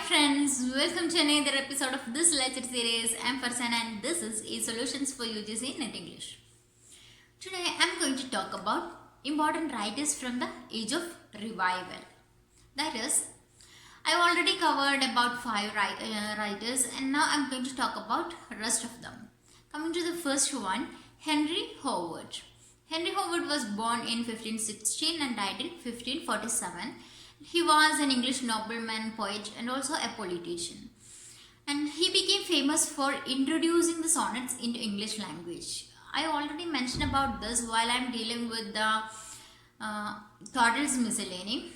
friends, welcome to another episode of this lecture series. I'm Farsan and this is E-Solutions for UGC Net English. Today I'm going to talk about important writers from the age of revival. That is, I've already covered about 5 writers and now I'm going to talk about rest of them. Coming to the first one, Henry Howard. Henry Howard was born in 1516 and died in 1547. He was an English nobleman, poet and also a politician. And he became famous for introducing the sonnets into English language. I already mentioned about this while I am dealing with the Toddle's Miscellany,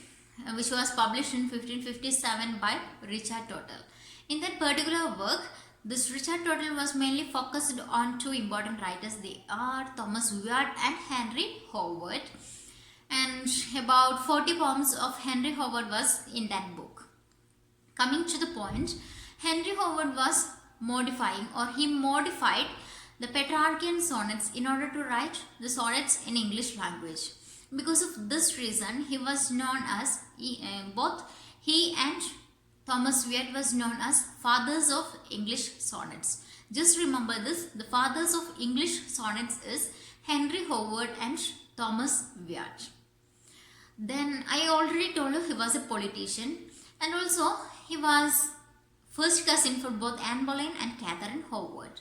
which was published in 1557 by Richard Tottle. In that particular work, this Richard Tottle was mainly focused on 2 important writers. They are Thomas Wyatt and Henry Howard. And about 40 poems of Henry Howard was in that book. Coming to the point, Henry Howard was modified the Petrarchan sonnets in order to write the sonnets in English language. Because of this reason, he was known as, both he and Thomas Wyatt was known as fathers of English sonnets. Just remember this, the fathers of English sonnets is Henry Howard and Thomas Wyatt. Then I already told you he was a politician and also he was first cousin for both Anne Boleyn and Catherine Howard.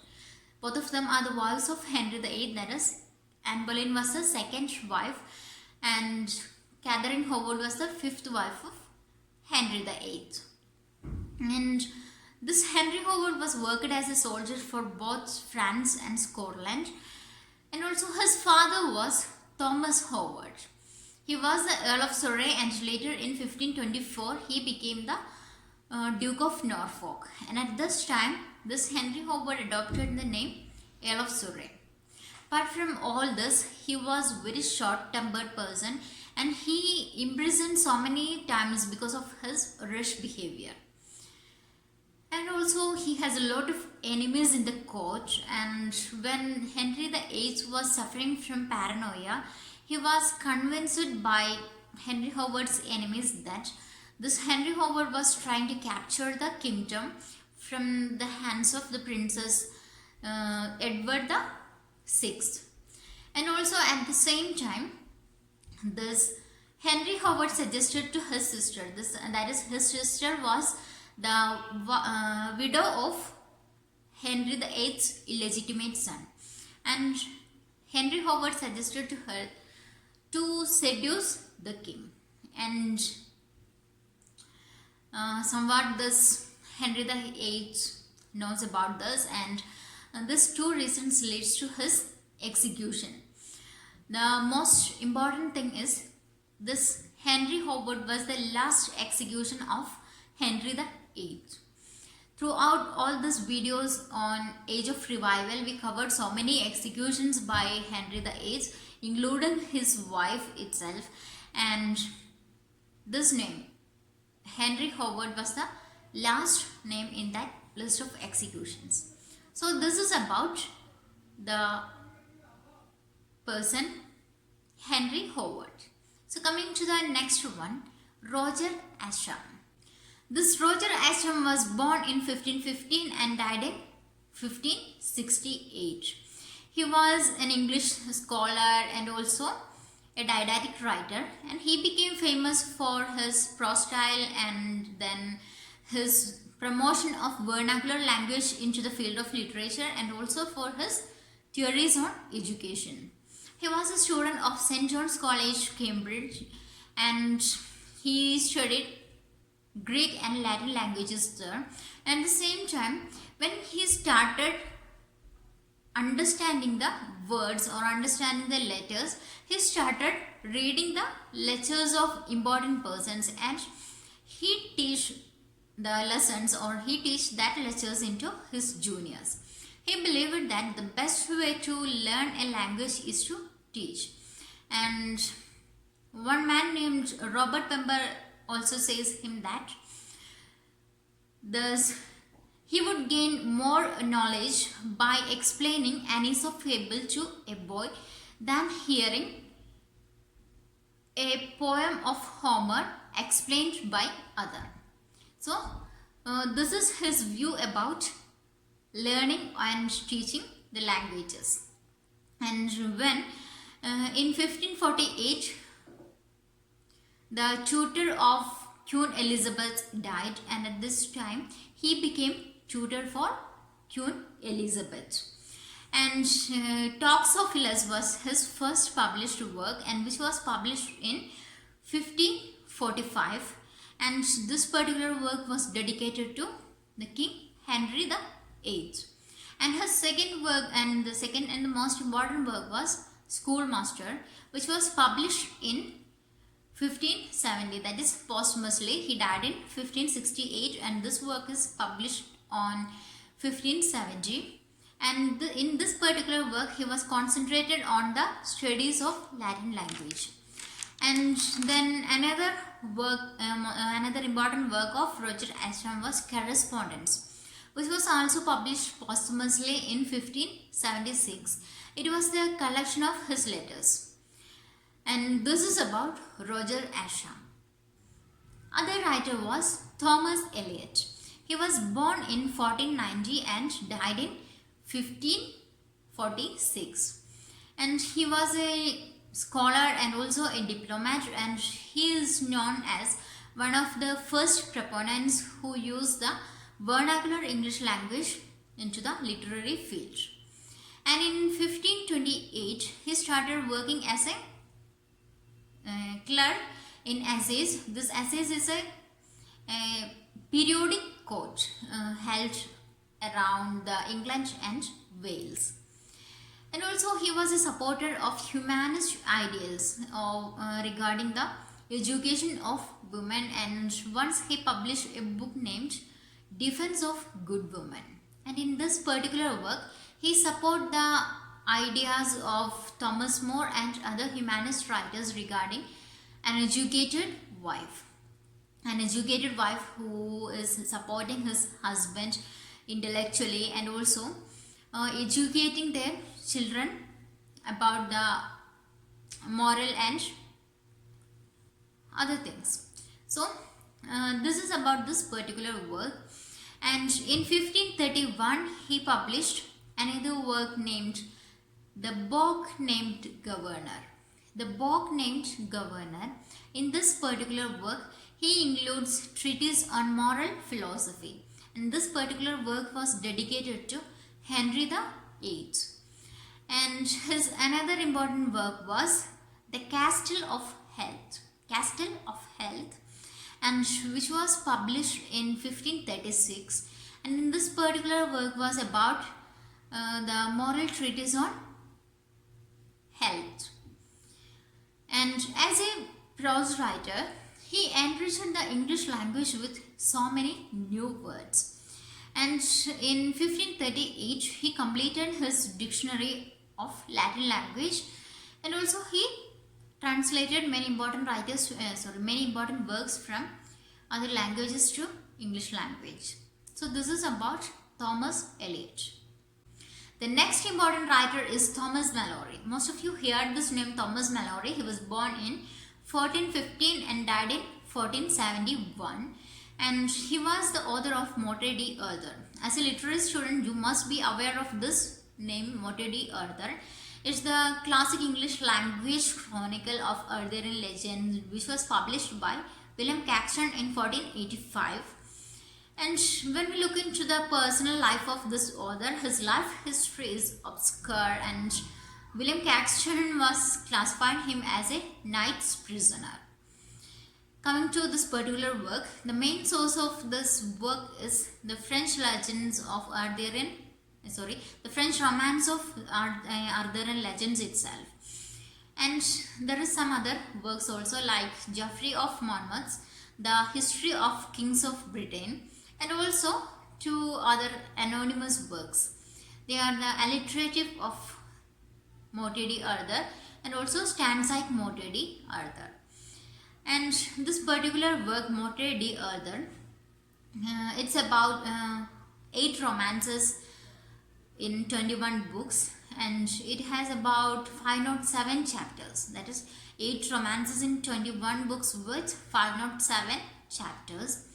Both of them are the wives of Henry VIII, that is Anne Boleyn was the second wife and Catherine Howard was the 5th wife of Henry VIII. And this Henry Howard was worked as a soldier for both France and Scotland, and also his father was Thomas Howard. He was the Earl of Surrey and later in 1524 he became the Duke of Norfolk, and at this time this Henry Howard adopted the name Earl of Surrey. Apart from all this, he was a very short-tempered person and he imprisoned so many times because of his rash behavior. And also he has a lot of enemies in the court, and when Henry VIII was suffering from paranoia, he was convinced by Henry Howard's enemies that this Henry Howard was trying to capture the kingdom from the hands of the Princess Edward VI. And also at the same time, this Henry Howard suggested to his sister, that is his sister was the widow of Henry VIII's illegitimate son, and Henry Howard suggested to her to seduce the king, and somewhat this Henry VIII knows about this, and this 2 reasons leads to his execution. The most important thing is this Henry Howard was the last execution of Henry VIII. Throughout all these videos on Age of Revival, we covered so many executions by Henry VIII, including his wife itself, and this name, Henry Howard, was the last name in that list of executions. So this is about the person Henry Howard. So coming to the next one, Roger Asham. This Roger Asham was born in 1515 and died in 1568. He was an English scholar and also a didactic writer, and he became famous for his prose style and then his promotion of vernacular language into the field of literature and also for his theories on education. He was a student of St. John's College, Cambridge, and he studied Greek and Latin languages there. And at the same time, when he started understanding the words or understanding the letters, he started reading the lectures of important persons, and he teach the lessons or he teach that lectures into his juniors. He believed that the best way to learn a language is to teach. And one man named Robert Pember also says him that thus he would gain more knowledge by explaining an Aesop fable to a boy than hearing a poem of Homer explained by other. So This is his view about learning and teaching the languages. And when in 1548 the tutor of Queen Elizabeth died, and at this time he became tutor for Queen Elizabeth. And Toxophilus was his first published work, and which was published in 1545, and this particular work was dedicated to the King Henry the VIII. And his second work, and the second and the most important work, was Schoolmaster, which was published in 1570, that is posthumously. He died in 1568, and this work is published on 1570. And in this particular work he was concentrated on the studies of Latin language. And then another work, another important work of Roger Asham was Correspondence, which was also published posthumously in 1576. It was the collection of his letters. And this is about Roger Asham. Other writer was Thomas Elliott. He was born in 1490 and died in 1546. And he was a scholar and also a diplomat, and he is known as one of the first proponents who used the vernacular English language into the literary field. And in 1528 he started working as a clerk in essays. This essays is a periodic court held around the England and Wales. And also he was a supporter of humanist ideals regarding the education of women, and once he published a book named Defense of Good Women. And in this particular work he supported the ideas of Thomas More and other humanist writers regarding an educated wife. An educated wife who is supporting his husband intellectually and also educating their children about the moral and other things. So this is about this particular work. And in 1531 he published another work named The Book Named Governor. The Book Named Governor. In this particular work he includes treatise on moral philosophy, and this particular work was dedicated to Henry the VIII. And his another important work was The Castle of Health. Castle of Health, and which was published in 1536. And in this particular work was about the moral treatise on health. And as a prose writer, he enriched the English language with so many new words. And in 1538 he completed his dictionary of Latin language, and also he translated many important many important works from other languages to English language. So this is about Thomas Elliott. The next important writer is Thomas Mallory. Most of you heard this name, Thomas Mallory. He was born in 1415 and died in 1471. And he was the author of Motte d'Arthur. As a literary student, you must be aware of this name, Motte d'Arthur. It's the classic English language chronicle of Arthurian legends, which was published by William Caxton in 1485. And when we look into the personal life of this author, his life history is obscure, and William Caxton was classifying him as a knight's prisoner. Coming to this particular work, the main source of this work is the French legends of the French romance of Arthurian legends itself. And there is some other works also, like Geoffrey of Monmouth's The History of Kings of Britain, and also two other anonymous works. They are the alliterative of Motte d'Arthur and also stanzaic Motte d'Arthur. And this particular work, Motte d'Arthur, it's about 8 romances in 21 books, and it has about 507 chapters. That is 8 romances in 21 books with 507 chapters.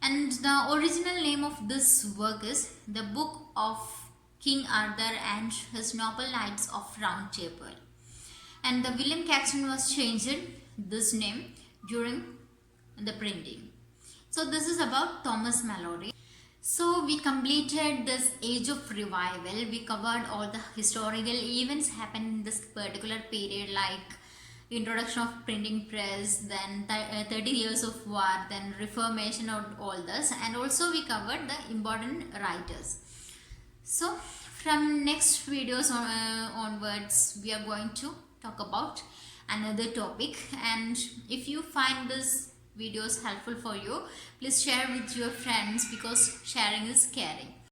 And the original name of this work is The Book of King Arthur and His Noble Knights of Round Table. And the William Caxton was changed this name during the printing. So this is about Thomas Mallory. So we completed this age of revival. We covered all the historical events happened in this particular period, like introduction of printing press, then 30 years of war, then reformation of all this, and also we covered the important writers. So from next videos onwards we are going to talk about another topic, and if you find this videos helpful for you, please share with your friends, because sharing is caring.